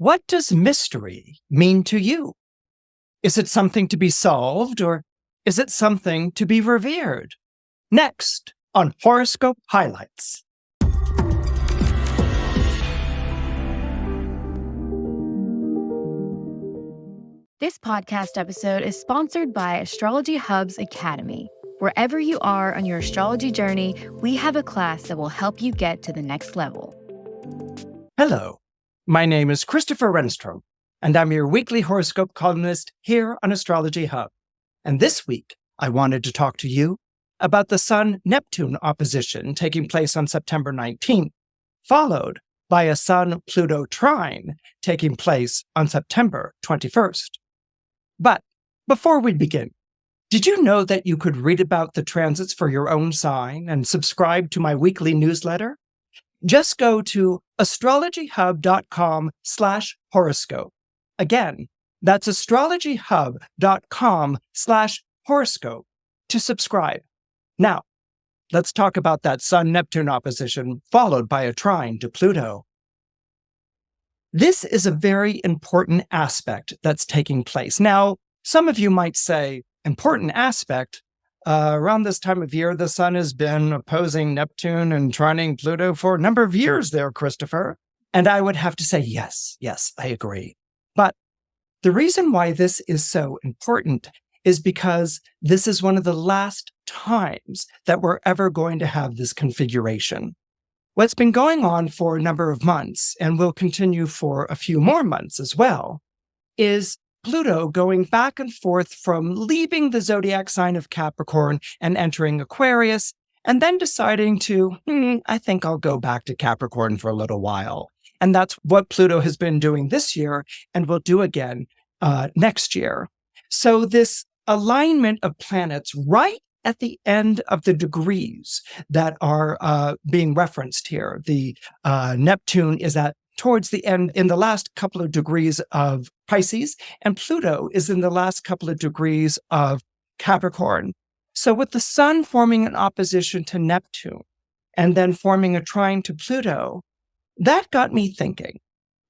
What does mystery mean to you? Is it something to be solved, or is it something to be revered? Next on Horoscope Highlights. This podcast episode is sponsored by Astrology Hub's Academy. Wherever you are on your astrology journey, we have a class that will help you get to the next level. Hello, my name is Christopher Renstrom, and I'm your weekly horoscope columnist here on Astrology Hub. And this week, I wanted to talk to you about the Sun-Neptune opposition taking place on September 19th, followed by a Sun-Pluto trine taking place on September 21st. But before we begin, did you know that you could read about the transits for your own sign and subscribe to my weekly newsletter? Just go to astrologyhub.com/horoscope. Again, that's astrologyhub.com/horoscope to subscribe. Now, let's talk about that Sun-Neptune opposition followed by a trine to Pluto. This is a very important aspect that's taking place. Now, some of you might say, important aspect? Around this time of year, the Sun has been opposing Neptune and trining Pluto for a number of years there, Christopher. And I would have to say, yes, I agree. But the reason why this is so important is because this is one of the last times that we're ever going to have this configuration. What's been going on for a number of months, and will continue for a few more months as well, is Pluto going back and forth from leaving the zodiac sign of Capricorn and entering Aquarius, and then deciding to, I think I'll go back to Capricorn for a little while. And that's what Pluto has been doing this year and will do again next year. So this alignment of planets right at the end of the degrees that are being referenced here. The Neptune is towards the end, in the last couple of degrees of Pisces, and Pluto is in the last couple of degrees of Capricorn. So with the Sun forming an opposition to Neptune and then forming a trine to Pluto, that got me thinking.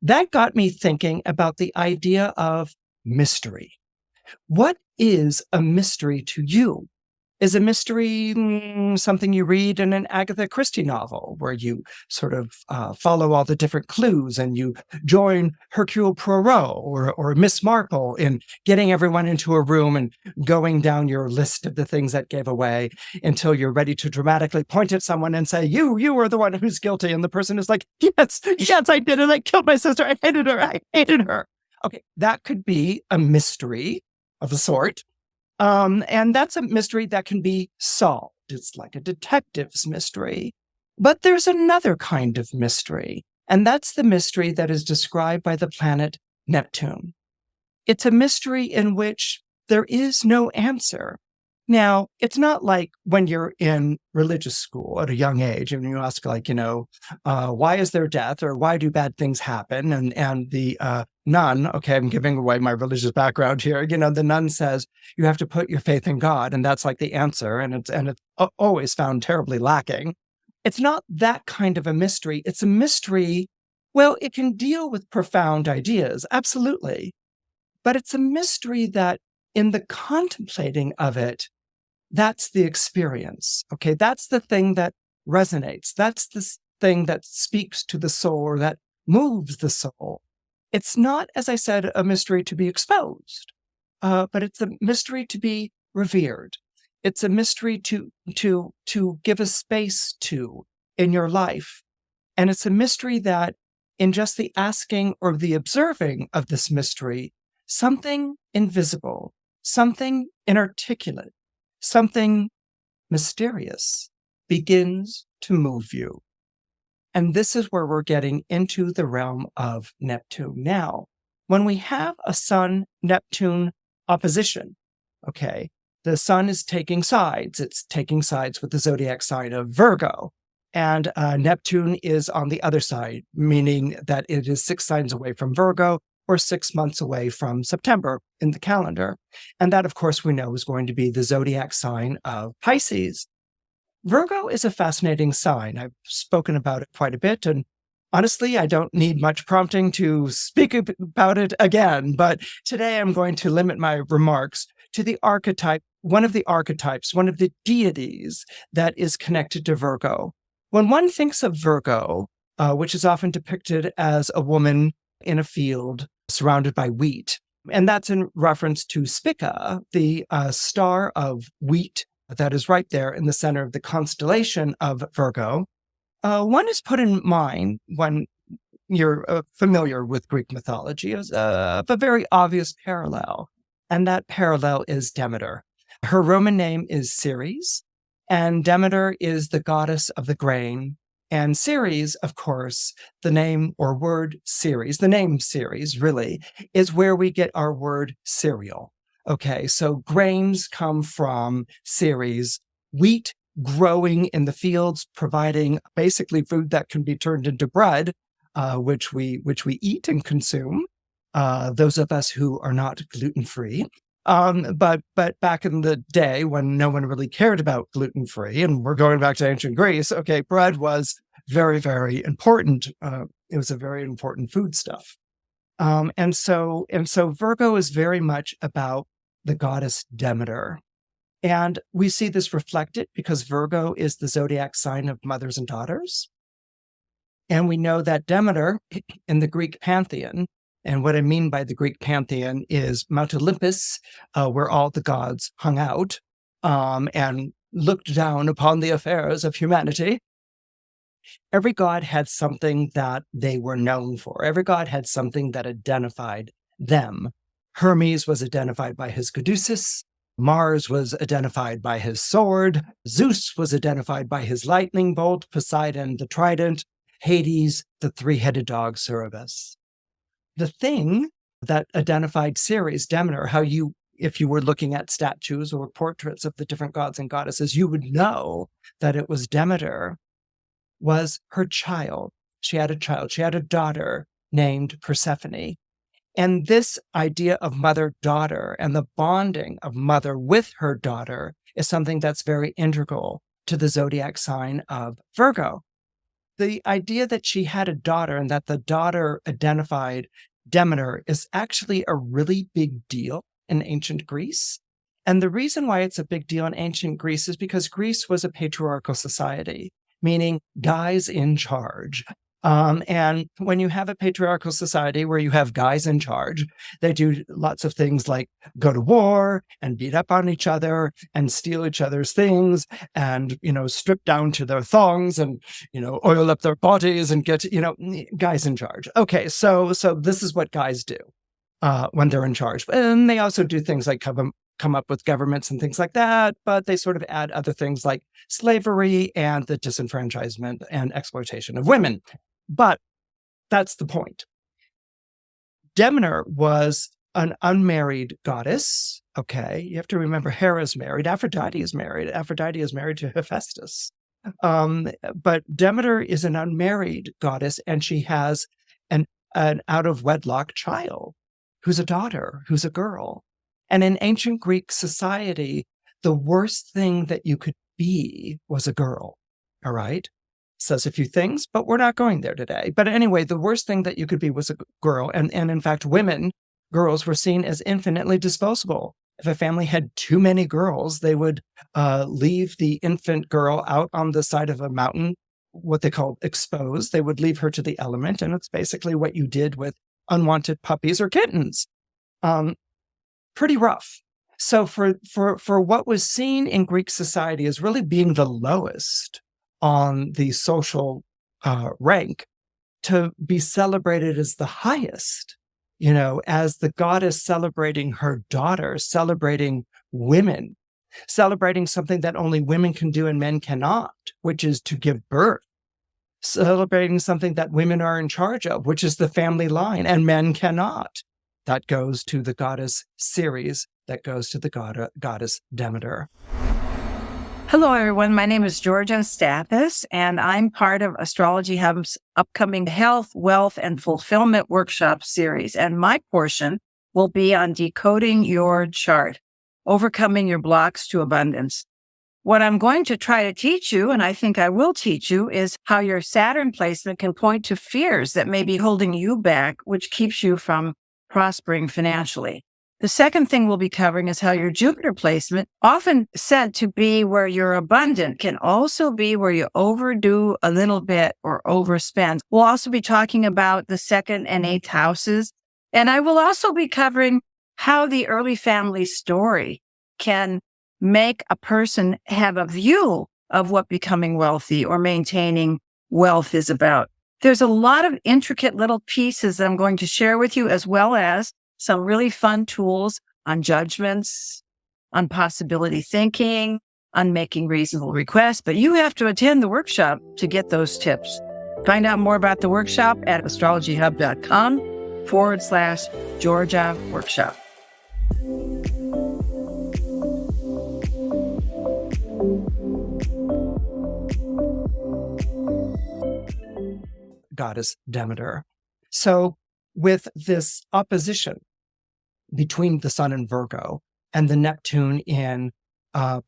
That got me thinking about the idea of mystery. What is a mystery to you? Is a mystery something you read in an Agatha Christie novel where you sort of follow all the different clues and you join Hercule Poirot or Miss Marple in getting everyone into a room and going down your list of the things that gave away until you're ready to dramatically point at someone and say, you are the one who's guilty. And the person is like, yes, I did it. I killed my sister. I hated her. Okay, that could be a mystery of a sort. And that's a mystery that can be solved. It's like a detective's mystery. But there's another kind of mystery, and that's the mystery that is described by the planet Neptune. It's a mystery in which there is no answer. Now, it's not like when you're in religious school at a young age and you ask, why is there death or why do bad things happen? And the nun, okay, I'm giving away my religious background here. The nun says you have to put your faith in God, and that's like the answer. And it's always found terribly lacking. It's not that kind of a mystery. It's a mystery. Well, it can deal with profound ideas, absolutely. But it's a mystery that in the contemplating of it, that's the experience, okay? That's the thing that resonates. That's the thing that speaks to the soul or that moves the soul. It's not, as I said, a mystery to be exposed, but it's a mystery to be revered. It's a mystery to give a space to in your life. And it's a mystery that in just the asking or the observing of this mystery, something invisible, something inarticulate, something mysterious begins to move you. And this is where we're getting into the realm of Neptune. Now, when we have a Sun-Neptune opposition, okay, the Sun is taking sides. It's taking sides with the zodiac sign of Virgo. And Neptune is on the other side, meaning that it is 6 signs away from Virgo, or 6 months away from September in the calendar. And that, of course, we know is going to be the zodiac sign of Pisces. Virgo is a fascinating sign. I've spoken about it quite a bit, and Honestly, I don't need much prompting to speak about it again, but today I'm going to limit my remarks to the archetype, one of the archetypes, one of the deities that is connected to Virgo. When one thinks of Virgo, which is often depicted as a woman in a field surrounded by wheat, and that's in reference to Spica, the star of wheat that is right there in the center of the constellation of Virgo. One is put in mind when you're familiar with Greek mythology as a very obvious parallel, and that parallel is Demeter. Her Roman name is Ceres, and Demeter is the goddess of the grain. And Ceres, of course, the name or word Ceres, the name Ceres really, is where we get our word cereal. Okay, so grains come from Ceres, wheat growing in the fields, providing basically food that can be turned into bread, which we eat and consume. Those of us who are not gluten-free. But back in the day when no one really cared about gluten-free, and we're going back to ancient Greece, okay, bread was very, very important. It was a very important foodstuff. And so Virgo is very much about the goddess Demeter. And we see this reflected because Virgo is the zodiac sign of mothers and daughters. And we know that Demeter in the Greek pantheon, and what I mean by the Greek pantheon is Mount Olympus, where all the gods hung out and looked down upon the affairs of humanity. Every god had something that they were known for. Every god had something that identified them. Hermes was identified by his caduceus. Mars was identified by his sword. Zeus was identified by his lightning bolt. Poseidon, the trident. Hades, the three-headed dog Cerberus. The thing that identified Ceres, Demeter, if you were looking at statues or portraits of the different gods and goddesses, you would know that it was Demeter, was her child. She had a child. She had a daughter named Persephone. And this idea of mother-daughter and the bonding of mother with her daughter is something that's very integral to the zodiac sign of Virgo. The idea that she had a daughter and that the daughter identified Demeter is actually a really big deal in ancient Greece. And the reason why it's a big deal in ancient Greece is because Greece was a patriarchal society, meaning guys in charge. And when you have a patriarchal society where you have guys in charge, they do lots of things like go to war and beat up on each other and steal each other's things and, strip down to their thongs and, oil up their bodies and get, guys in charge. Okay, so this is what guys do when they're in charge. And they also do things like come up with governments and things like that, but they sort of add other things like slavery and the disenfranchisement and exploitation of women. But that's the point. Demeter was an unmarried goddess. Okay, you have to remember Hera's married, Aphrodite is married. Aphrodite is married to Hephaestus. But Demeter is an unmarried goddess, and she has an out-of-wedlock child who's a daughter, who's a girl. And in ancient Greek society, the worst thing that you could be was a girl, all right? Says a few things, but we're not going there today. But anyway, the worst thing that you could be was a girl. And in fact, girls were seen as infinitely disposable. If a family had too many girls, they would leave the infant girl out on the side of a mountain, what they call exposed. They would leave her to the element. And it's basically what you did with unwanted puppies or kittens. Pretty rough. So for what was seen in Greek society as really being the lowest on the social rank, to be celebrated as the highest, as the goddess celebrating her daughter, celebrating women, celebrating something that only women can do and men cannot, which is to give birth, celebrating something that women are in charge of, which is the family line, and men cannot. That goes to the goddess Ceres, that goes to the goddess Demeter. Hello, everyone. My name is Georgia Stathis, and I'm part of Astrology Hub's upcoming Health, Wealth, and Fulfillment Workshop series. And my portion will be on decoding your chart, overcoming your blocks to abundance. What I'm going to try to teach you, and I think I will teach you, is how your Saturn placement can point to fears that may be holding you back, which keeps you from prospering financially. The second thing we'll be covering is how your Jupiter placement, often said to be where you're abundant, can also be where you overdo a little bit or overspend. We'll also be talking about the second and eighth houses. And I will also be covering how the early family story can make a person have a view of what becoming wealthy or maintaining wealth is about. There's a lot of intricate little pieces that I'm going to share with you, as well as some really fun tools on judgments, on possibility thinking, on making reasonable requests. But you have to attend the workshop to get those tips. Find out more about the workshop at astrologyhub.com/Georgia workshop. Goddess Demeter. So with this opposition between the Sun in Virgo and the Neptune in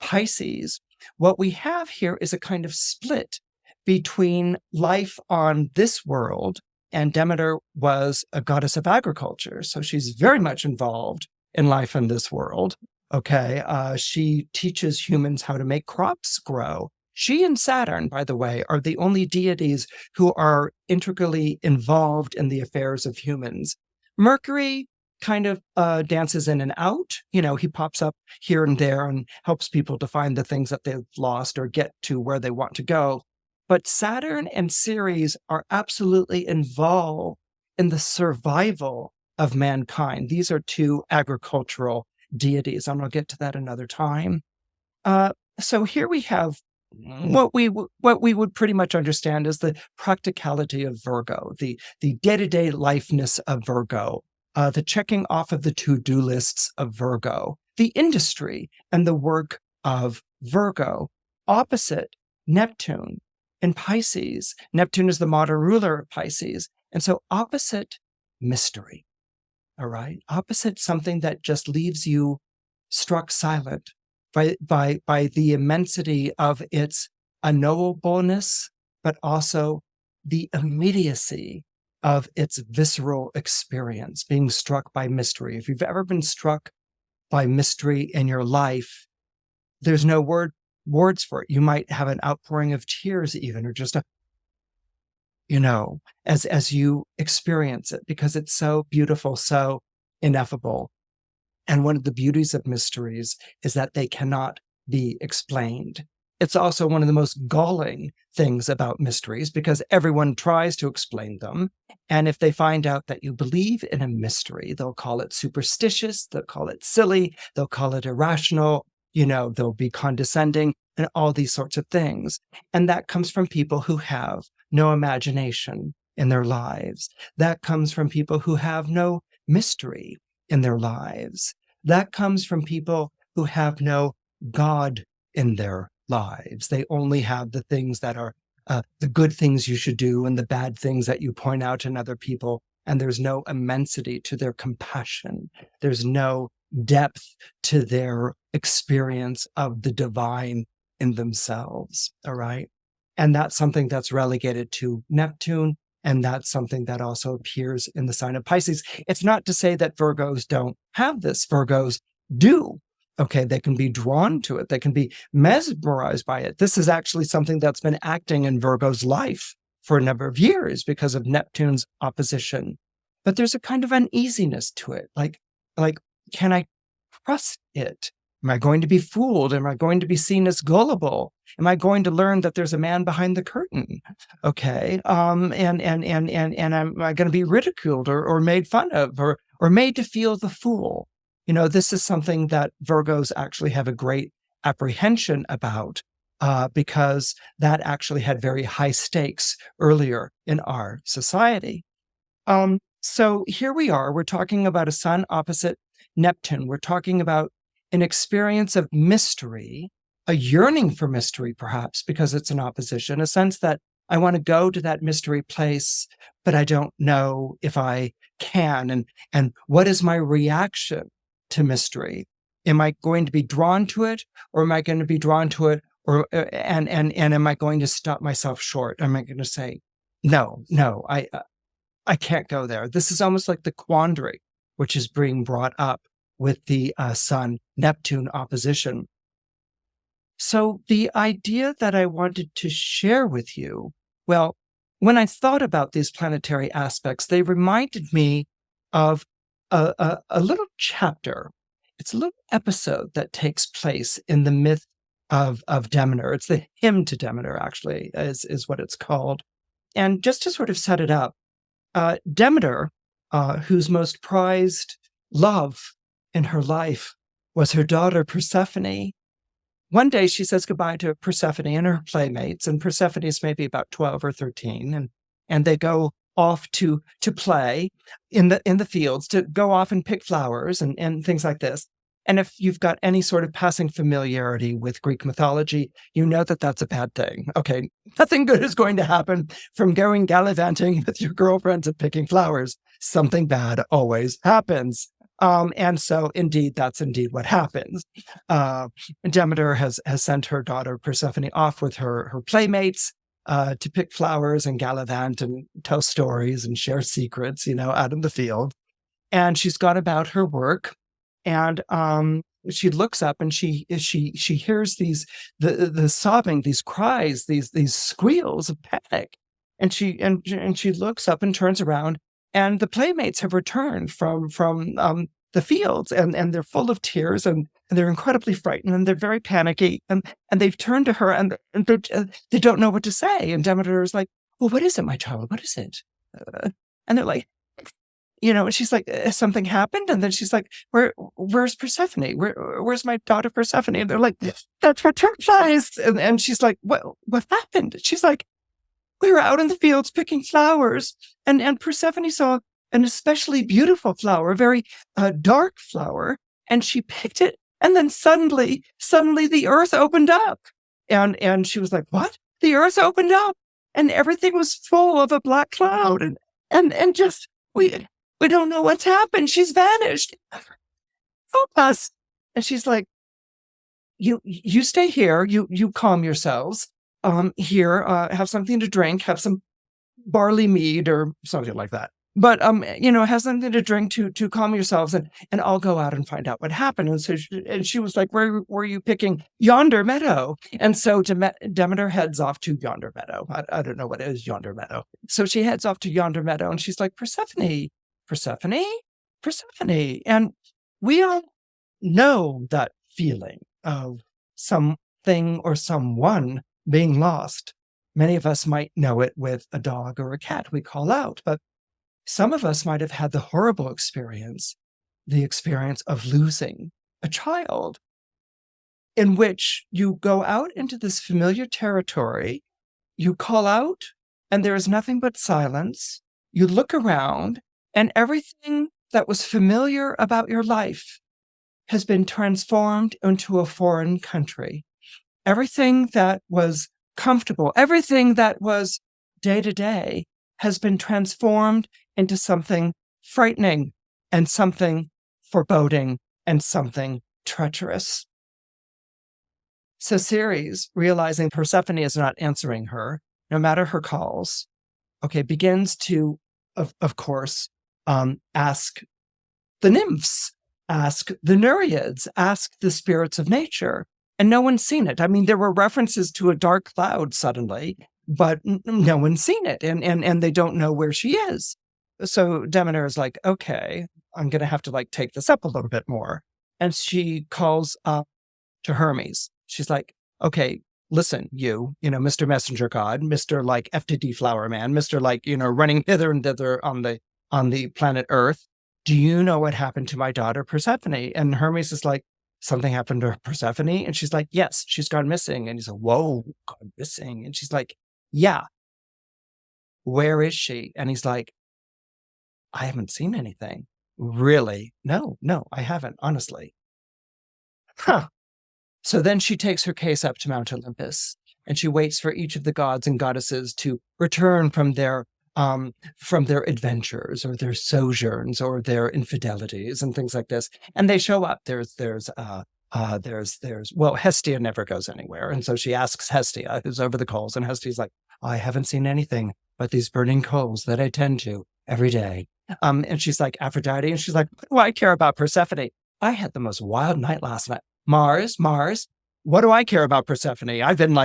Pisces, what we have here is a kind of split between life on this world, and Demeter was a goddess of agriculture, so she's very much involved in life in this world. Okay, she teaches humans how to make crops grow. She and Saturn, by the way, are the only deities who are integrally involved in the affairs of humans. Mercury kind of dances in and out. You know, he pops up here and there and helps people to find the things that they've lost or get to where they want to go. But Saturn and Ceres are absolutely involved in the survival of mankind. These are two agricultural deities, and I'll get to that another time. So here we have what we would pretty much understand as the practicality of Virgo, the day-to-day lifeness of Virgo, the checking off of the to-do lists of Virgo, the industry and the work of Virgo, opposite Neptune in Pisces. Neptune is the modern ruler of Pisces. And so opposite mystery, all right? Opposite something that just leaves you struck silent by the immensity of its unknowableness, but also the immediacy of its visceral experience, being struck by mystery. If you've ever been struck by mystery in your life, there's no words for it. You might have an outpouring of tears even, or just as you experience it, because it's so beautiful, so ineffable. And one of the beauties of mysteries is that they cannot be explained. It's also one of the most galling things about mysteries, because everyone tries to explain them. And if they find out that you believe in a mystery, they'll call it superstitious, they'll call it silly, they'll call it irrational, they'll be condescending and all these sorts of things. And that comes from people who have no imagination in their lives. That comes from people who have no mystery in their lives. That comes from people who have no God in their lives. They only have the things that are the good things you should do and the bad things that you point out in other people. And there's no immensity to their compassion. There's no depth to their experience of the divine in themselves. All right. And that's something that's relegated to Neptune. And that's something that also appears in the sign of Pisces. It's not to say that Virgos don't have this. Virgos do. Okay, they can be drawn to it. They can be mesmerized by it. This is actually something that's been acting in Virgo's life for a number of years because of Neptune's opposition. But there's a kind of uneasiness to it. Like, can I trust it? Am I going to be fooled? Am I going to be seen as gullible? Am I going to learn that there's a man behind the curtain? Okay. And am I going to be ridiculed or made fun of or made to feel the fool? This is something that Virgos actually have a great apprehension about because that actually had very high stakes earlier in our society. So here we are. We're talking about a sun opposite Neptune. We're talking about an experience of mystery, a yearning for mystery, perhaps, because it's an opposition, a sense that I want to go to that mystery place, but I don't know if I can. And what is my reaction to mystery? Am I going to be drawn to it, or am I going to be drawn to it, or and am I going to stop myself short? Am I going to say, no, I can't go there? This is almost like the quandary which is being brought up with the Sun Neptune opposition. So the idea that I wanted to share with you, well, when I thought about these planetary aspects, they reminded me of a little chapter. It's a little episode that takes place in the myth of Demeter. It's the hymn to Demeter, actually, is what it's called. And just to sort of set it up, Demeter, whose most prized love in her life was her daughter Persephone. One day she says goodbye to Persephone and her playmates, and Persephone's maybe about 12 or 13, and they go off to play in the fields, to go off and pick flowers and things like this. And if you've got any sort of passing familiarity with Greek mythology, you know that that's a bad thing. Okay, nothing good is going to happen from going gallivanting with your girlfriends and picking flowers. Something bad always happens. And so, indeed, that's indeed what happens. Demeter has sent her daughter Persephone off with her playmates to pick flowers and gallivant and tell stories and share secrets, out in the field. And she's gone about her work. And she looks up and she hears the sobbing, these cries, these squeals of panic. And she looks up and turns around, and the playmates have returned from the fields, and they're full of tears, and they're incredibly frightened, and they're very panicky, and they've turned to her, and they don't know what to say. And Demeter is like, "Well, what is it, my child? What is it?" And they're like, and she's like, "Has something happened?" And then she's like, "Where's Persephone? Where's my daughter Persephone?" And they're like, "That's butterflies." And she's like, "What happened?" She's like, "We were out in the fields picking flowers, and Persephone saw an especially beautiful flower, a very dark flower, and she picked it, and then suddenly the earth opened up." And she was like, "What?" The earth opened up, and everything was full of a black cloud, and just we don't know what's happened. She's vanished. Help us. And she's like, you stay here. You calm yourselves. Here, have something to drink. Have some barley mead or something like that. But have something to drink to calm yourselves, and I'll go out and find out what happened. And so she was like, "Where were you picking?" "Yonder meadow." And so Demeter heads off to yonder meadow. I don't know what is yonder meadow. So she heads off to yonder meadow, and she's like, Persephone. And we all know that feeling of something or someone being lost. Many of us might know it with a dog or a cat we call out, but some of us might have had the horrible experience, the experience of losing a child, in which you go out into this familiar territory, you call out, and there is nothing but silence. You look around, and everything that was familiar about your life has been transformed into a foreign country. Everything that was comfortable, everything that was day to day has been transformed into something frightening and something foreboding and something treacherous. So Ceres, realizing Persephone is not answering her, no matter her calls, begins to, of course, ask the nymphs, ask the Nereids, ask the spirits of nature. And no one's seen it. I mean, there were references to a dark cloud suddenly, but no one's seen it, and they don't know where she is. So Demeter is like, okay, I'm going to have to take this up a little bit more. And she calls up to Hermes. She's like, okay, listen, Mr. Messenger God, Mr. FTD Flower Man, Mr. running hither and thither on the planet Earth. Do you know what happened to my daughter Persephone? And Hermes is like, something happened to Persephone? And she's like, yes, she's gone missing. And he's like, whoa, gone missing. And she's like, yeah. Where is she? And he's like, I haven't seen anything. Really? No, I haven't, honestly. Huh. So then she takes her case up to Mount Olympus, and she waits for each of the gods and goddesses to return from their from their adventures or their sojourns or their infidelities and things like this. And they show up. Well, Hestia never goes anywhere. And so she asks Hestia, who's over the coals, and Hestia's like, I haven't seen anything but these burning coals that I tend to every day. And she's like, Aphrodite, and she's like, what do I care about Persephone? I had the most wild night last night. Mars, what do I care about Persephone? I've been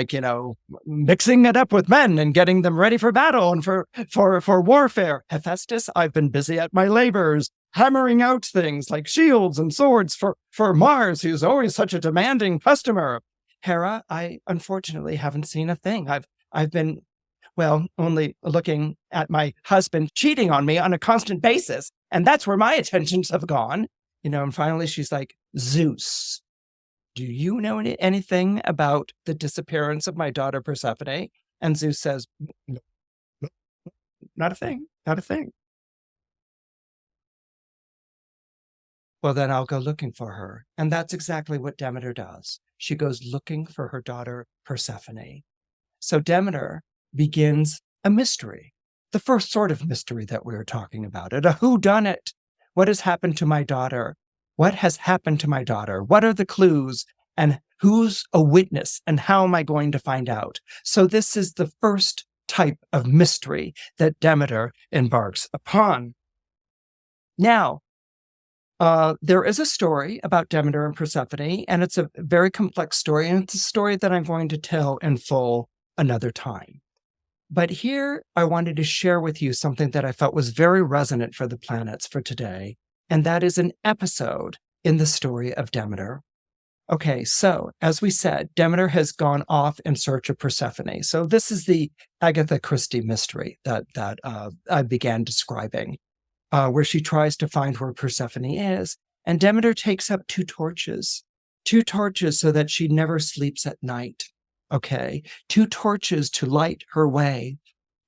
mixing it up with men and getting them ready for battle and for warfare. Hephaestus, I've been busy at my labors, hammering out things like shields and swords for Mars, who's always such a demanding customer. Hera, I unfortunately haven't seen a thing. I've been, only looking at my husband cheating on me on a constant basis. And that's where my attentions have gone. And finally she's like, Zeus, do you know anything about the disappearance of my daughter Persephone? And Zeus says, no, not a thing. Well, then I'll go looking for her. And that's exactly what Demeter does. She goes looking for her daughter Persephone. So Demeter begins a mystery, the first sort of mystery that we were talking about, a whodunit. What has happened to my daughter? What has happened to my daughter? What are the clues? And who's a witness? And how am I going to find out? So this is the first type of mystery that Demeter embarks upon. Now, there is a story about Demeter and Persephone, and it's a very complex story, and it's a story that I'm going to tell in full another time. But here I wanted to share with you something that I felt was very resonant for the planets for today, and that is an episode in the story of Demeter. Okay, so as we said, Demeter has gone off in search of Persephone. So this is the Agatha Christie mystery that I began describing, where she tries to find where Persephone is. And Demeter takes up two torches so that she never sleeps at night. Okay, two torches to light her way.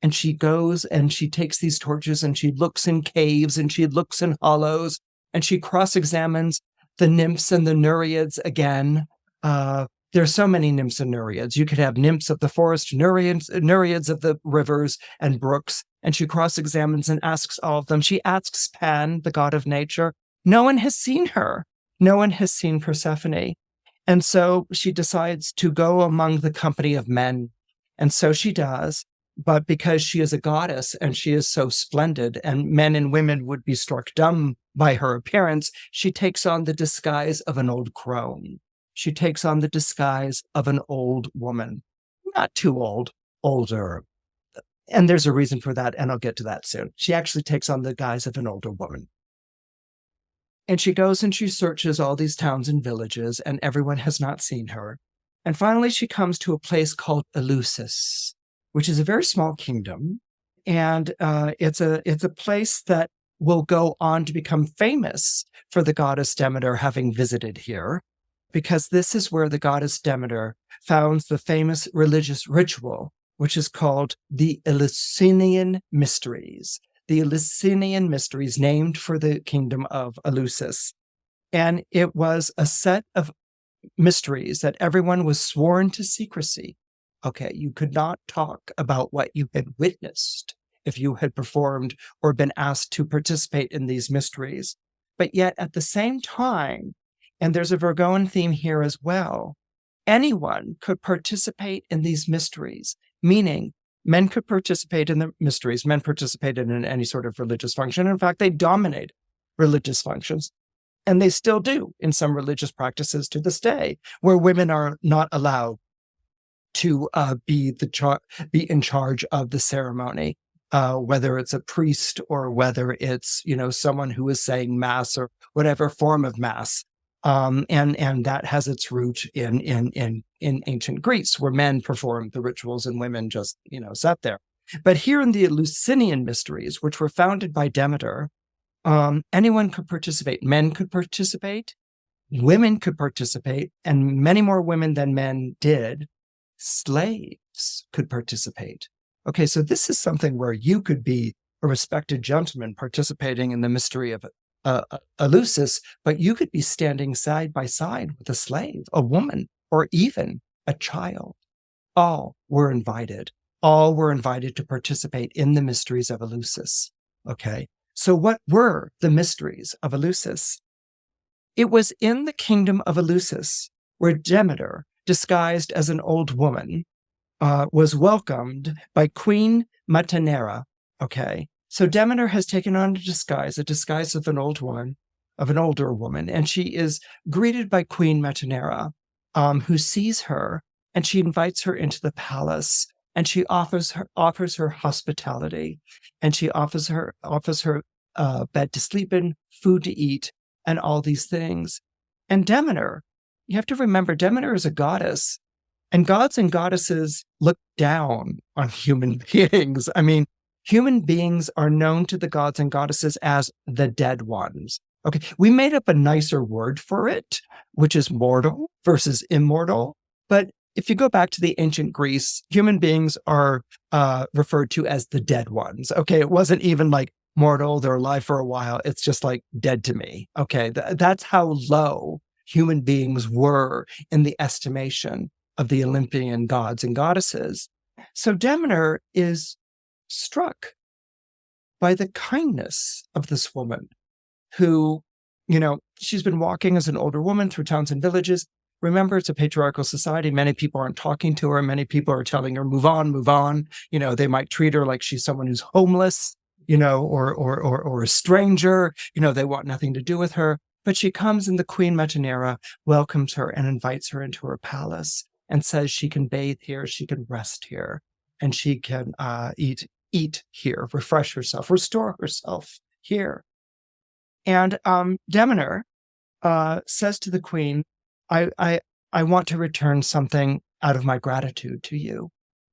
And she goes and she takes these torches and she looks in caves and she looks in hollows and she cross-examines the nymphs and the nereids again. There's so many nymphs and nereids. You could have nymphs of the forest, nereids of the rivers and brooks, and she cross-examines and asks all of them. She asks Pan, the god of nature. No one has seen her. No one has seen Persephone. And so she decides to go among the company of men. And so she does. But because she is a goddess and she is so splendid and men and women would be struck dumb by her appearance, she takes on the disguise of an old crone. She takes on the disguise of an old woman. Not too old, older. And there's a reason for that, and I'll get to that soon. She actually takes on the guise of an older woman. And she goes and she searches all these towns and villages, and everyone has not seen her. And finally, she comes to a place called Eleusis, which is a very small kingdom. And it's a place that will go on to become famous for the goddess Demeter having visited here, because this is where the goddess Demeter founds the famous religious ritual, which is called the Eleusinian Mysteries. The Eleusinian Mysteries, named for the kingdom of Eleusis. And it was a set of mysteries that everyone was sworn to secrecy. Okay, you could not talk about what you had witnessed if you had performed or been asked to participate in these mysteries. But yet at the same time, and there's a Virgoan theme here as well, anyone could participate in these mysteries, meaning men could participate in the mysteries. Men participated in any sort of religious function. In fact, they dominate religious functions. And they still do in some religious practices to this day, where women are not allowed to be in charge of the ceremony, whether it's a priest or whether it's someone who is saying mass or whatever form of mass. And that has its root in ancient Greece, where men performed the rituals and women just, sat there. But here in the Eleusinian Mysteries, which were founded by Demeter, anyone could participate. Men could participate, women could participate, and many more women than men did. Slaves could participate. Okay, so this is something where you could be a respected gentleman participating in the mystery of Eleusis, but you could be standing side by side with a slave, a woman, or even a child. All were invited. all were invited to participate in the mysteries of Eleusis. Okay, so what were the mysteries of Eleusis? It was in the kingdom of Eleusis where Demeter, disguised as an old woman, was welcomed by Queen Metaneira. Okay, so Demeter has taken on a disguise of an older woman, and she is greeted by Queen Metaneira, who sees her, and she invites her into the palace, and she offers her hospitality, and she offers her bed to sleep in, food to eat, and all these things. And Demeter, you have to remember, Demeter is a goddess, and gods and goddesses look down on human beings. I mean, human beings are known to the gods and goddesses as the dead ones. Okay, we made up a nicer word for it, which is mortal versus immortal. But if you go back to the ancient Greece, human beings are referred to as the dead ones. Okay, it wasn't even like mortal, they're alive for a while. It's just like dead to me. Okay, that's how low human beings were in the estimation of the Olympian gods and goddesses. So Demeter is struck by the kindness of this woman who, she's been walking as an older woman through towns and villages. Remember, it's a patriarchal society. Many people aren't talking to her. Many people are telling her, move on, move on. They might treat her like she's someone who's homeless, or a stranger. They want nothing to do with her. But she comes, and the Queen Metaneira welcomes her and invites her into her palace and says she can bathe here, she can rest here, and she can eat here, refresh herself, restore herself here. And Demeter says to the queen, I want to return something out of my gratitude to you.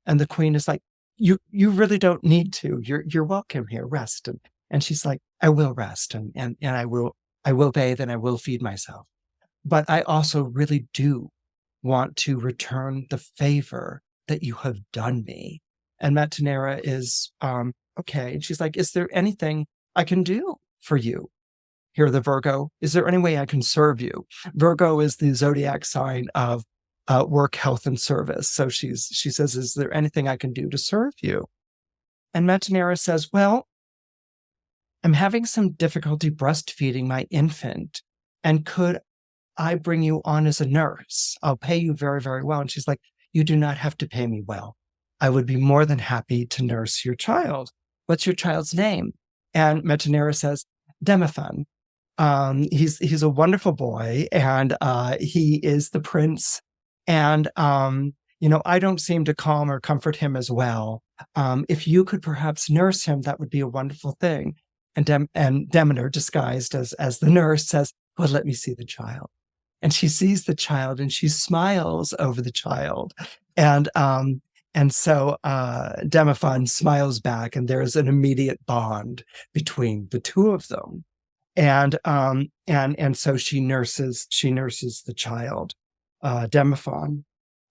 And the queen is like, you really don't need to. You're welcome here. Rest. And she's like, I will rest, and I will bathe, and I will feed myself. But I also really do want to return the favor that you have done me. And Metaneira is okay. And she's like, is there anything I can do for you? Here, the Virgo, is there any way I can serve you? Virgo is the zodiac sign of work, health, and service. So she says, is there anything I can do to serve you? And Metaneira says, well, I'm having some difficulty breastfeeding my infant. And could I bring you on as a nurse? I'll pay you very, very well. And she's like, you do not have to pay me well. I would be more than happy to nurse your child. What's your child's name? And Metaneira says, Demophan. He's a wonderful boy, and he is the prince. And, I don't seem to calm or comfort him as well. If you could perhaps nurse him, that would be a wonderful thing. And Demeter, disguised as the nurse, says, well, let me see the child. And she sees the child, and she smiles over the child. And so Demophan smiles back, and there's an immediate bond between the two of them. And so she nurses the child, Demophan.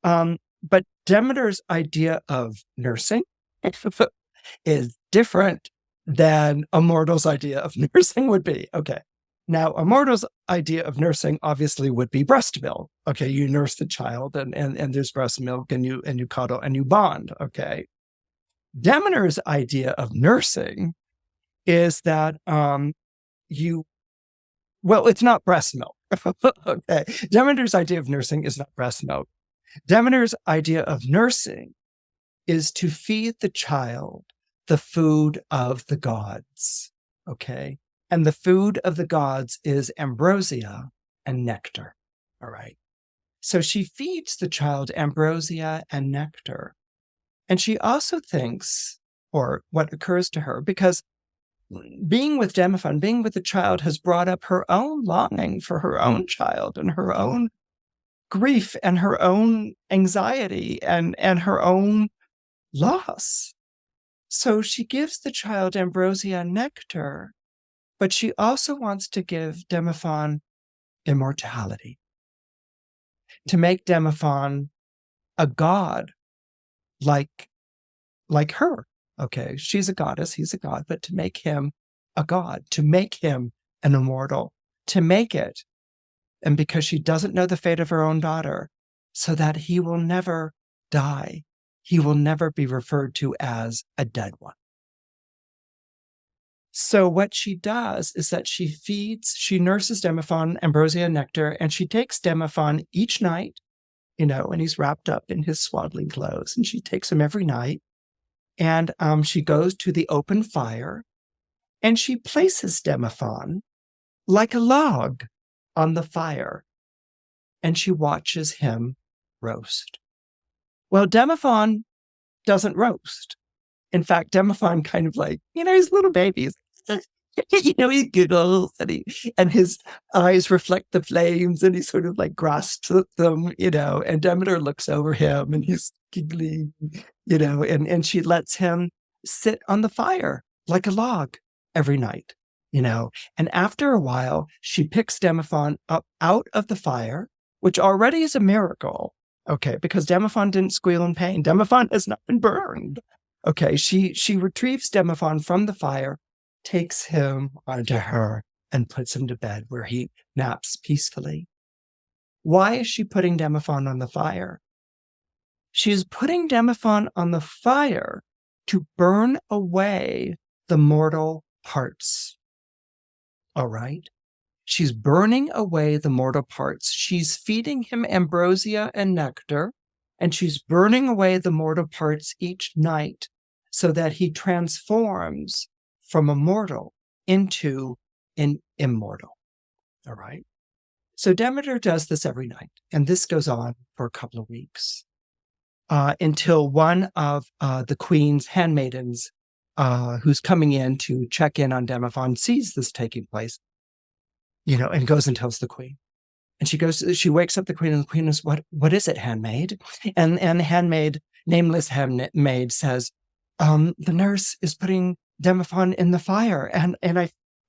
But Demeter's idea of nursing is different than a mortal's idea of nursing would be. Okay. Now, a mortal's idea of nursing obviously would be breast milk. Okay, you nurse the child, and there's breast milk, and you cuddle and you bond. Okay. Demeter's idea of nursing is that it's not breast milk. Okay. Demeter's idea of nursing is not breast milk. Demeter's idea of nursing is to feed the child the food of the gods. Okay. And the food of the gods is ambrosia and nectar. All right. So she feeds the child ambrosia and nectar. And she also thinks, or what occurs to her, because being with Demophan, being with the child, has brought up her own longing for her own child, and her own grief, and her own anxiety, and her own loss. So she gives the child ambrosia and nectar, but she also wants to give Demophan immortality, to make Demophan a god like her. Okay, she's a goddess, he's a god, but to make him a god, to make him an immortal, to make it, and because she doesn't know the fate of her own daughter, so that he will never die, he will never be referred to as a dead one. So what she does is that she nurses Demophon, ambrosia, and nectar, and she takes Demophon each night, and he's wrapped up in his swaddling clothes, and she takes him every night, and she goes to the open fire, and she places Demophon like a log on the fire, and she watches him roast. Well, Demophon doesn't roast. In fact, Demophon kind of like, he's little babies. He giggles and his eyes reflect the flames and he sort of like grasps at them, and Demeter looks over him and he's giggling, and she lets him sit on the fire like a log every night, and after a while, she picks Demophon up out of the fire, which already is a miracle, okay, because Demophon didn't squeal in pain. Demophon has not been burned. Okay, she retrieves Demophon from the fire, takes him onto her, and puts him to bed where he naps peacefully. Why is she putting Demophon on the fire? She's putting Demophon on the fire to burn away the mortal parts. All right? She's burning away the mortal parts. She's feeding him ambrosia and nectar, and she's burning away the mortal parts each night so that he transforms from a mortal into an immortal. All right? So Demeter does this every night, and this goes on for a couple of weeks until one of the queen's handmaidens who's coming in to check in on Demophon sees this taking place, and goes and tells the queen. And she wakes up the queen, and the queen is, what is it, handmaid? And the handmaid, nameless handmaid, says, the nurse is putting Demophon in the fire, and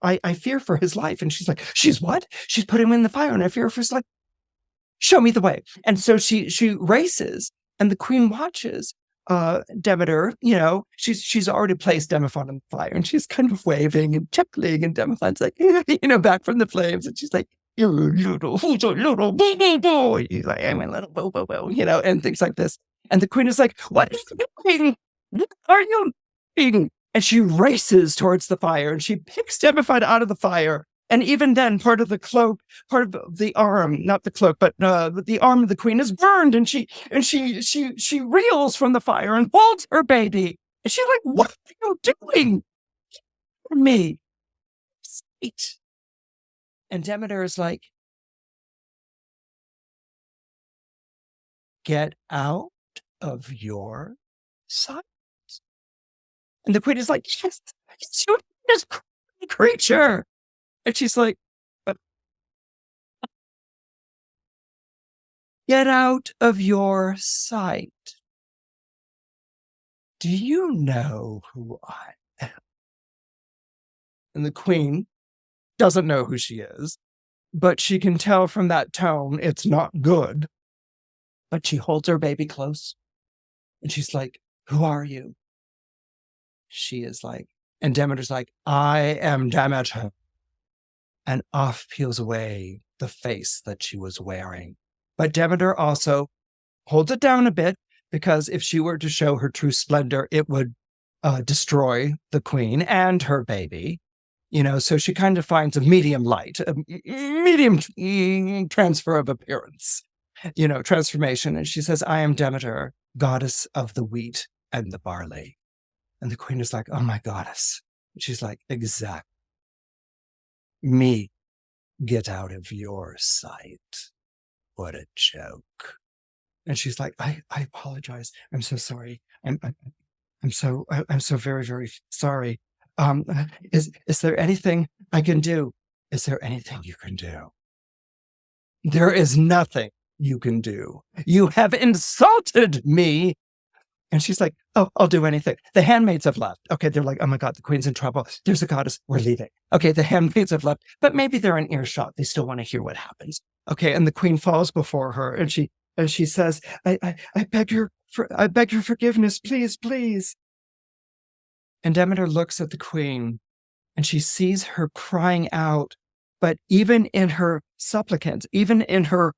I fear for his life. And she's like, she's what? She's putting him in the fire, and I fear for his life. Show me the way. And so she races, and the queen watches Demeter. She's already placed Demophon in the fire, and she's kind of waving and chuckling, and Demophon's like, back from the flames, and she's like, you little boo boy. He's like, I'm a little boo, and things like this. And the queen is like, what are you doing? What are you doing? And she races towards the fire, and she picks Demophon out of the fire. And even then, part of the cloak, part of the arm, not the cloak, but the arm of the queen is burned, and she reels from the fire and holds her baby. And she's like, what are you doing for me? Sweet. And Demeter is like, get out of your sight. And the queen is like, yes, you this creature. And she's like, get out of your sight. Do you know who I am? And the queen doesn't know who she is, but she can tell from that tone it's not good. But she holds her baby close, and she's like, who are you? She is like, and Demeter's like, I am Demeter. And off peels away the face that she was wearing. But Demeter also holds it down a bit, because if she were to show her true splendor, it would destroy the queen and her baby. So she kind of finds a medium light, a medium transfer of appearance, transformation. And she says, I am Demeter, goddess of the wheat and the barley. And the queen is like, oh, my goddess. And she's like, exactly. Me, get out of your sight. What a joke. And she's like, I apologize. I'm so sorry. I'm so very, very sorry. Is there anything I can do? Is there anything you can do? There is nothing you can do. You have insulted me. And she's like, oh, I'll do anything. The handmaids have left. Okay, they're like, oh my God, the queen's in trouble. There's a goddess. We're leaving. Okay, the handmaids have left, but maybe they're in earshot. They still want to hear what happens. Okay, and the queen falls before her, and she says, I beg your forgiveness, please, please. And Demeter looks at the queen, and she sees her crying out, but even in her supplicants, even in her,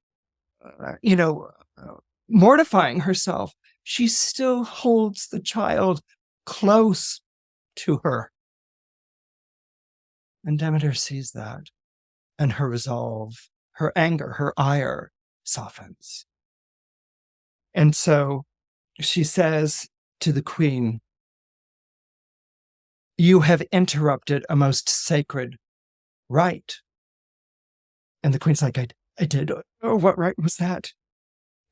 mortifying herself, she still holds the child close to her. And Demeter sees that, and her resolve, her anger, her ire softens. And so she says to the queen, "You have interrupted a most sacred rite." And the queen's like, I did? Oh, what rite was that?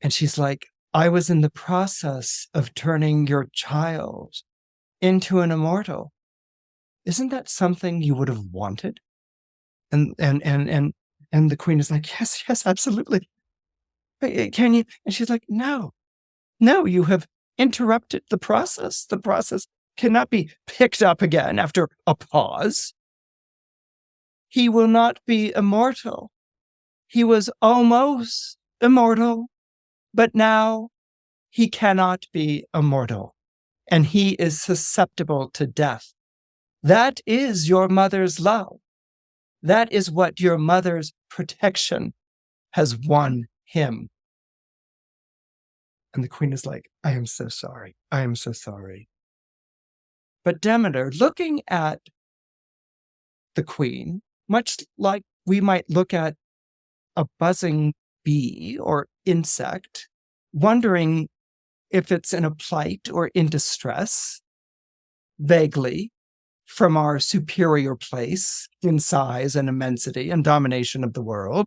And she's like, "I was in the process of turning your child into an immortal. Isn't that something you would have wanted?" And the queen is like, yes, absolutely. Can you? And she's like, no, you have interrupted the process. The process cannot be picked up again after a pause. He will not be immortal. He was almost immortal, but now he cannot be immortal, and he is susceptible to death. That is your mother's love. That is what your mother's protection has won him. And the queen is like, I am so sorry. I am so sorry. But Demeter, looking at the queen, much like we might look at a buzzing bee or insect, wondering if it's in a plight or in distress, vaguely, from our superior place in size and immensity and domination of the world,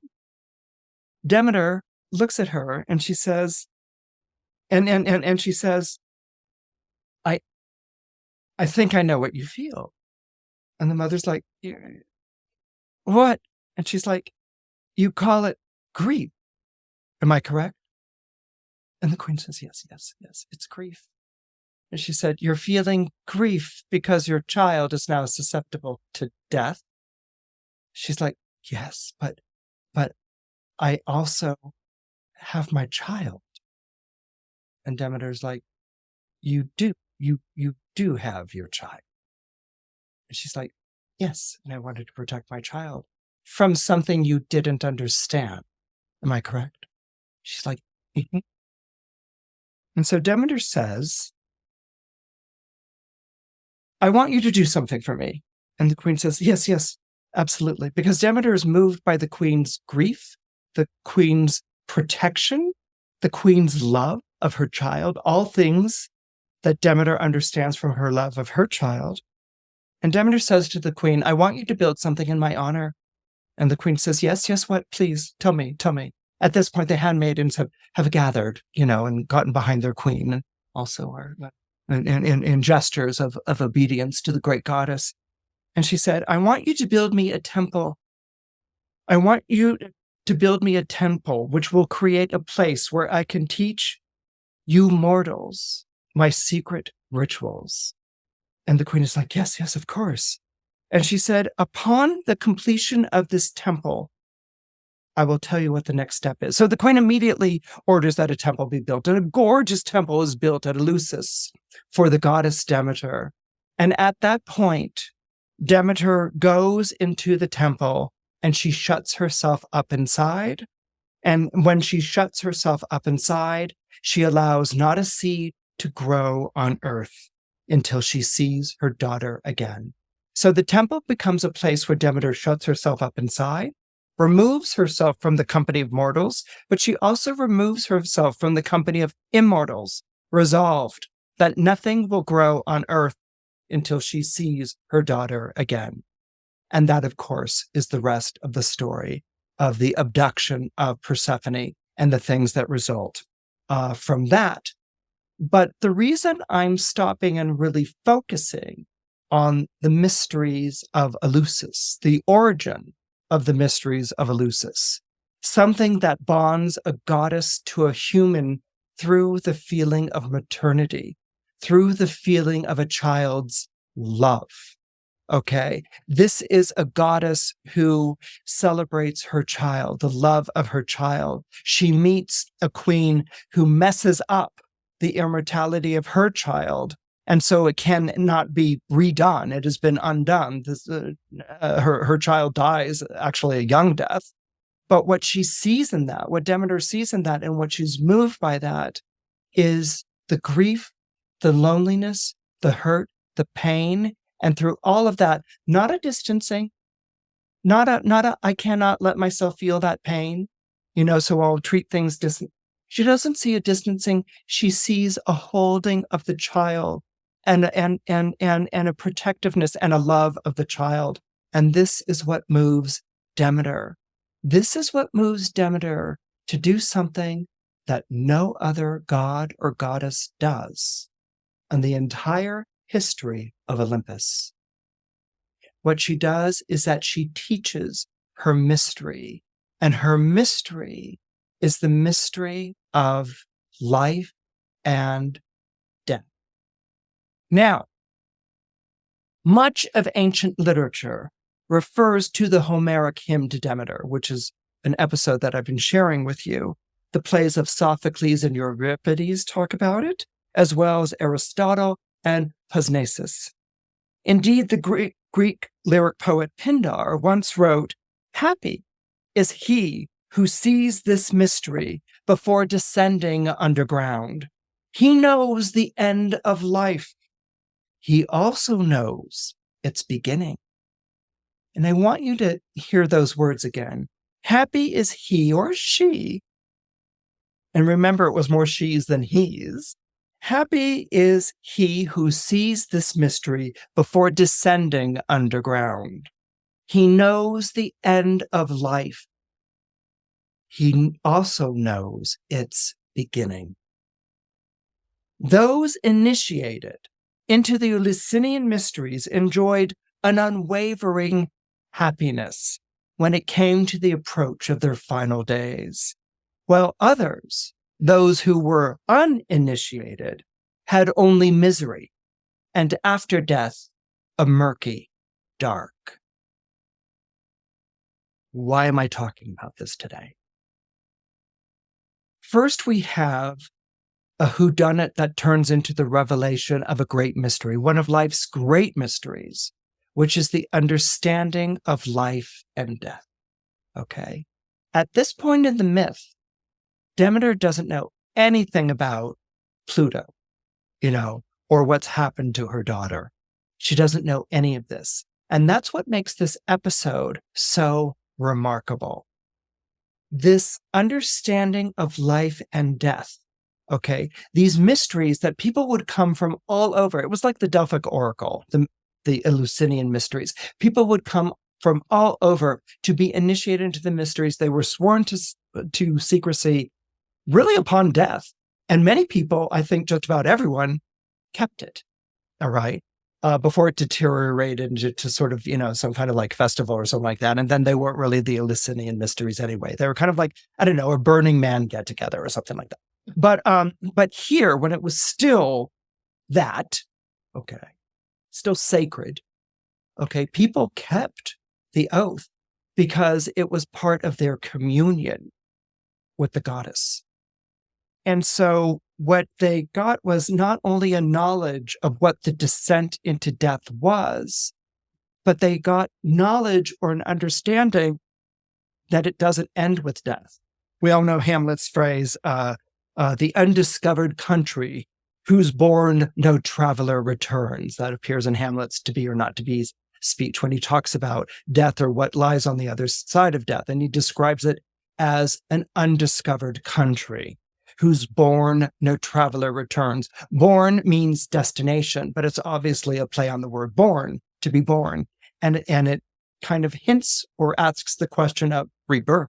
Demeter looks at her and she says, and she says, I think I know what you feel. And the mother's like, what? And she's like, you call it grief. Am I correct? And the queen says, yes, it's grief. And she said, you're feeling grief because your child is now susceptible to death. She's like, yes, but I also have my child. And Demeter's like, you do have your child. And she's like, yes, and I wanted to protect my child from something you didn't understand. Am I correct? She's like, mm-hmm. And so Demeter says, I want you to do something for me. And the queen says, yes, absolutely. Because Demeter is moved by the queen's grief, the queen's protection, the queen's love of her child, all things that Demeter understands from her love of her child. And Demeter says to the queen, I want you to build something in my honor. And the queen says, yes, what? Please, tell me. At this point, the handmaidens have gathered, and gotten behind their queen, and also are in gestures of obedience to the great goddess. And she said, I want you to build me a temple. I want you to build me a temple which will create a place where I can teach you mortals my secret rituals. And the queen is like, yes, of course. And she said, upon the completion of this temple, I will tell you what the next step is. So the queen immediately orders that a temple be built. And a gorgeous temple is built at Eleusis for the goddess Demeter. And at that point, Demeter goes into the temple and she shuts herself up inside. And when she shuts herself up inside, she allows not a seed to grow on earth until she sees her daughter again. So the temple becomes a place where Demeter shuts herself up inside, removes herself from the company of mortals, but she also removes herself from the company of immortals, resolved that nothing will grow on earth until she sees her daughter again. And that, of course, is the rest of the story of the abduction of Persephone and the things that result from that. But the reason I'm stopping and really focusing on the mysteries of Eleusis, the origin of the mysteries of Eleusis, something that bonds a goddess to a human through the feeling of maternity, through the feeling of a child's love. Okay, this is a goddess who celebrates her child, the love of her child. She meets a queen who messes up the immortality of her child, and so it cannot be redone. It has been undone. Her child dies, actually a young death. But what she sees in that, what Demeter sees in that, and what she's moved by that, is the grief, the loneliness, the hurt, the pain, and through all of that, not a distancing, not a I cannot let myself feel that pain, so I'll treat things distant. She doesn't see a distancing. She sees a holding of the child and a protectiveness and a love of the child. And this is what moves Demeter. This is what moves Demeter to do something that no other god or goddess does in the entire history of Olympus. What she does is that she teaches her mystery, and her mystery is the mystery of life and death. Now, much of ancient literature refers to the Homeric hymn to Demeter, which is an episode that I've been sharing with you. The plays of Sophocles and Euripides talk about it, as well as Aristotle and Parnassus. Indeed, the Greek lyric poet Pindar once wrote, "Happy is he who sees this mystery before descending underground. He knows the end of life. He also knows its beginning." And I want you to hear those words again. Happy is he or she, and remember it was more she's than he's. Happy is he who sees this mystery before descending underground. He knows the end of life. He also knows its beginning. Those initiated into the Eleusinian Mysteries enjoyed an unwavering happiness when it came to the approach of their final days, while others, those who were uninitiated, had only misery, and after death, a murky dark. Why am I talking about this today? First, we have a whodunit that turns into the revelation of a great mystery, one of life's great mysteries, which is the understanding of life and death. Okay? At this point in the myth, Demeter doesn't know anything about Pluto, or what's happened to her daughter. She doesn't know any of this. And that's what makes this episode so remarkable. This understanding of life and death, okay? These mysteries that people would come from all over. It was like the Delphic Oracle, the Eleusinian Mysteries. People would come from all over to be initiated into the mysteries. They were sworn to secrecy really upon death. And many people, I think just about everyone, kept it, all right, before it deteriorated into sort of, some kind of like festival or something like that. And then they weren't really the Eleusinian Mysteries anyway. They were kind of like, I don't know, a Burning Man get together or something like that. But here, when it was still that, okay, still sacred, okay, people kept the oath because it was part of their communion with the goddess. And so what they got was not only a knowledge of what the descent into death was, but they got knowledge or an understanding that it doesn't end with death. We all know Hamlet's phrase, the undiscovered country, whose bourne no traveler returns. That appears in Hamlet's To Be or Not to Be speech when he talks about death or what lies on the other side of death. And he describes it as an undiscovered country, whose bourne no traveler returns. Born means destination, but it's obviously a play on the word born, to be born. And it kind of hints or asks the question of rebirth.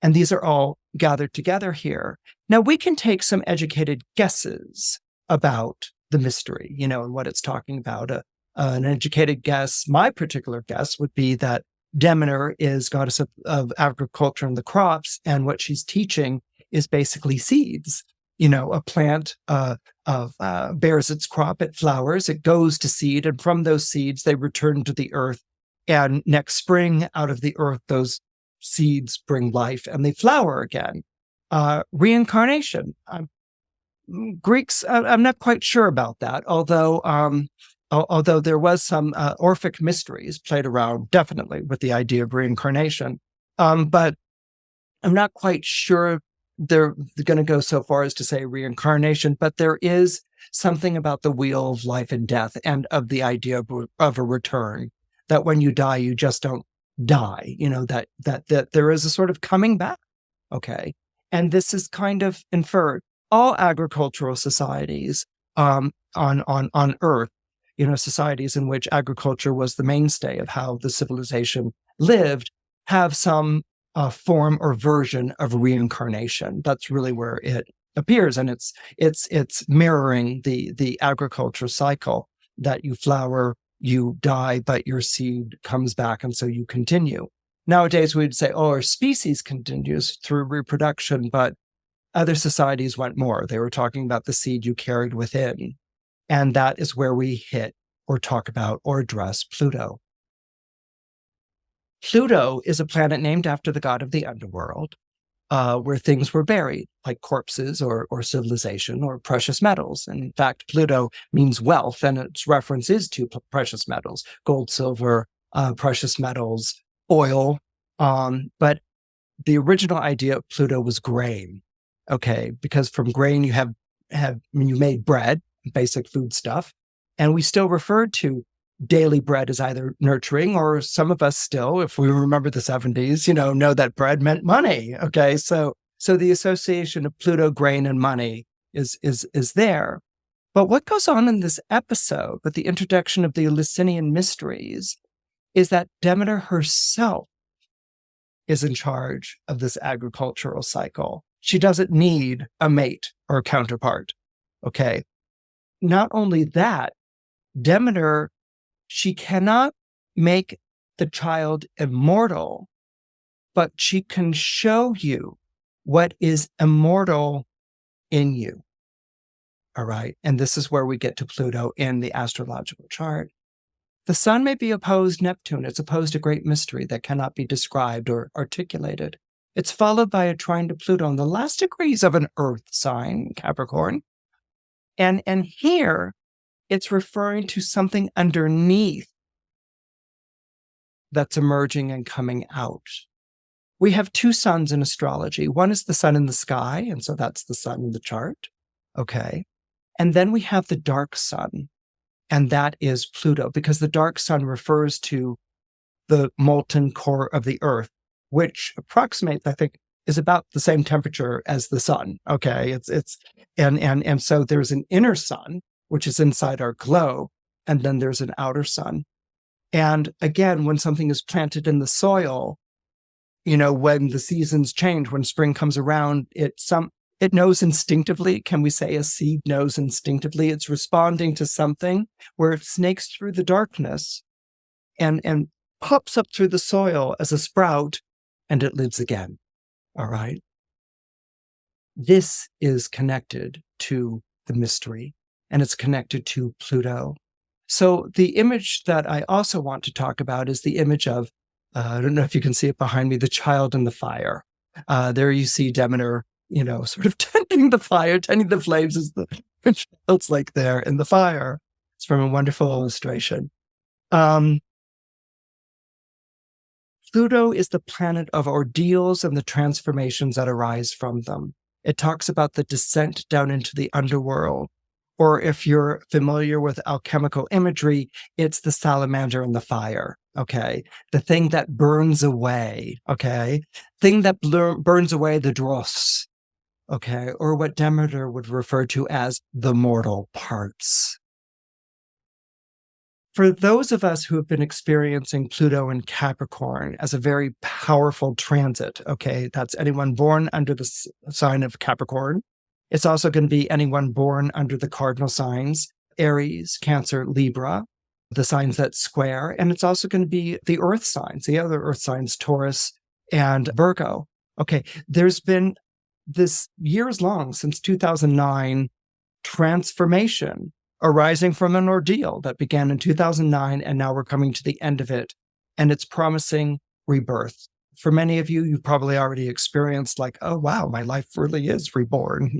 And these are all gathered together here. Now, we can take some educated guesses about the mystery, and what it's talking about. An educated guess, my particular guess, would be that Demeter is goddess of agriculture and the crops, and what she's teaching is basically seeds. A plant bears its crop, it flowers, it goes to seed, and from those seeds, they return to the earth. And next spring, out of the earth, those seeds bring life and they flower again. Reincarnation. Greeks, I'm not quite sure about that, although there was some Orphic mysteries played around, definitely, with the idea of reincarnation. But I'm not quite sure they're going to go so far as to say reincarnation, but there is something about the wheel of life and death and of the idea of a return, that when you die, you just don't die, that there is a sort of coming back. Okay. And this is kind of inferred. All agricultural societies on Earth, societies in which agriculture was the mainstay of how the civilization lived, have some form or version of reincarnation. That's really where it appears, and it's mirroring the agriculture cycle, that you flower, you die, but your seed comes back, and so you continue. Nowadays, we'd say, our species continues through reproduction, but other societies went more. They were talking about the seed you carried within, and that is where we hit or talk about or address Pluto. Pluto is a planet named after the god of the underworld, where things were buried, like corpses or civilization or precious metals. And in fact, Pluto means wealth, and its reference is to precious metals, gold, silver, precious metals, oil. But the original idea of Pluto was grain, okay? Because from grain you you made bread, basic food stuff, and we still referred to daily bread as either nurturing, or some of us still, if we remember the 70s, know that bread meant money. Okay, so the association of Pluto, grain, and money is there. But what goes on in this episode with the introduction of the Eleusinian Mysteries is that Demeter herself is in charge of this agricultural cycle. She doesn't need a mate or a counterpart. Okay. Not only that, Demeter, she cannot make the child immortal, but she can show you what is immortal in you. All right. And this is where we get to Pluto in the astrological chart. The sun may be opposed Neptune. It's opposed a great mystery that cannot be described or articulated. It's followed by a trine to Pluto in the last degrees of an earth sign, Capricorn. And here it's referring to something underneath that's emerging and coming out. We have two suns in astrology. One is the sun in the sky, and so that's the sun in the chart. Okay. And then we have the dark sun, and that is Pluto, because the dark sun refers to the molten core of the earth, which approximates, I think, is about the same temperature as the sun. Okay. And so there's an inner sun, which is inside our globe, and then there's an outer sun. And again, when something is planted in the soil, when the seasons change, when spring comes around, it knows instinctively. Can we say a seed knows instinctively? It's responding to something where it snakes through the darkness and pops up through the soil as a sprout, and it lives again. All right. This is connected to the mystery, and it's connected to Pluto. So the image that I also want to talk about is the image of, I don't know if you can see it behind me, the child in the fire. There you see Demeter, sort of tending the fire, tending the flames as the child's like there in the fire. It's from a wonderful illustration. Pluto is the planet of ordeals and the transformations that arise from them. It talks about the descent down into the underworld. Or if you're familiar with alchemical imagery, it's the salamander in the fire, okay? The thing that burns away, okay? Thing that burns away the dross, okay? Or what Demeter would refer to as the mortal parts. For those of us who have been experiencing Pluto in Capricorn as a very powerful transit, okay? That's anyone born under the sign of Capricorn. It's also going to be anyone born under the cardinal signs, Aries, Cancer, Libra, the signs that square. And it's also going to be the earth signs, the other earth signs, Taurus and Virgo. Okay, there's been this years long, since 2009, transformation arising from an ordeal that began in 2009, and now we're coming to the end of it. And it's promising rebirth. For many of you, you've probably already experienced like, oh, wow, my life really is reborn,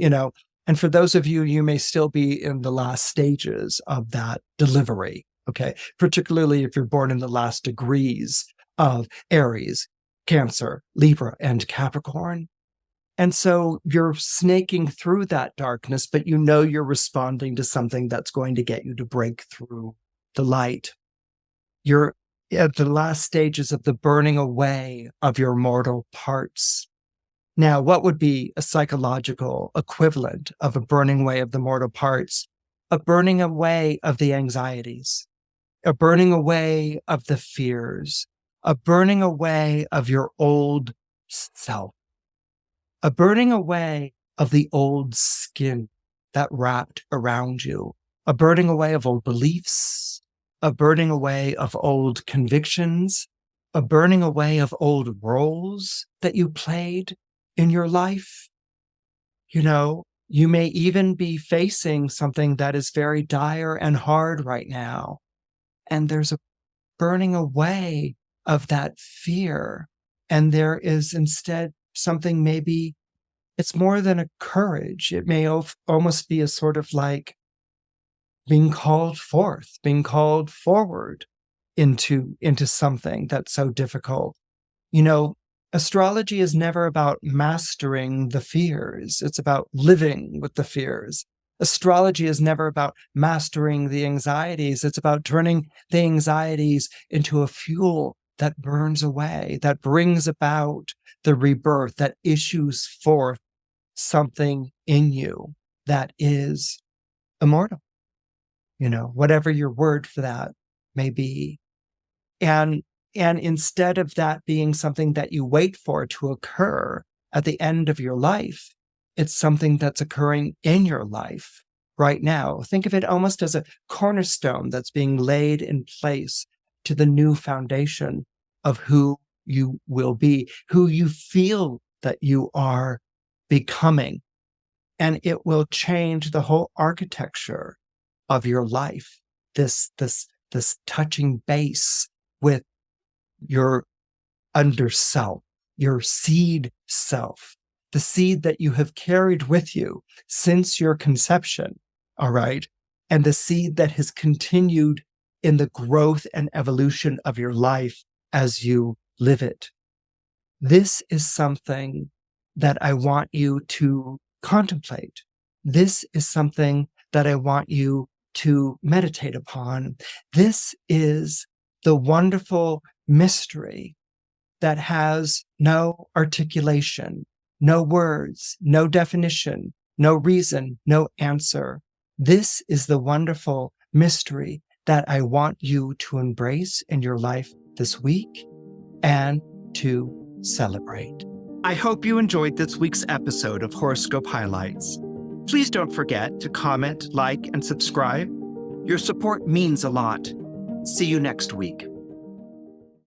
And for those of you, you may still be in the last stages of that delivery, okay? Particularly if you're born in the last degrees of Aries, Cancer, Libra, and Capricorn. And so you're snaking through that darkness, but you know you're responding to something that's going to get you to break through the light. You're at the last stages of the burning away of your mortal parts. Now, what would be a psychological equivalent of a burning away of the mortal parts? A burning away of the anxieties, a burning away of the fears, a burning away of your old self, a burning away of the old skin that wrapped around you, a burning away of old beliefs, a burning away of old convictions, a burning away of old roles that you played in your life. You know, you may even be facing something that is very dire and hard right now. And there's a burning away of that fear. And there is instead something, maybe it's more than a courage. It may almost be a sort of like being called forth, being called forward into something that's so difficult. You know, astrology is never about mastering the fears. It's about living with the fears. Astrology is never about mastering the anxieties. It's about turning the anxieties into a fuel that burns away, that brings about the rebirth, that issues forth something in you that is immortal, you know, whatever your word for that may be. And instead of that being something that you wait for to occur at the end of your life, it's something that's occurring in your life right now. Think of it almost as a cornerstone that's being laid in place to the new foundation of who you will be, who you feel that you are becoming. And it will change the whole architecture of your life. This touching base with your underself, your seed self, the seed that you have carried with you since your conception, all right? And the seed that has continued in the growth and evolution of your life as you live it. This is something that I want you to contemplate. This is something that I want you to meditate upon. This is the wonderful mystery that has no articulation, no words, no definition, no reason, no answer. This is the wonderful mystery that I want you to embrace in your life this week and to celebrate. I hope you enjoyed this week's episode of Horoscope Highlights. Please don't forget to comment, like, and subscribe. Your support means a lot. See you next week.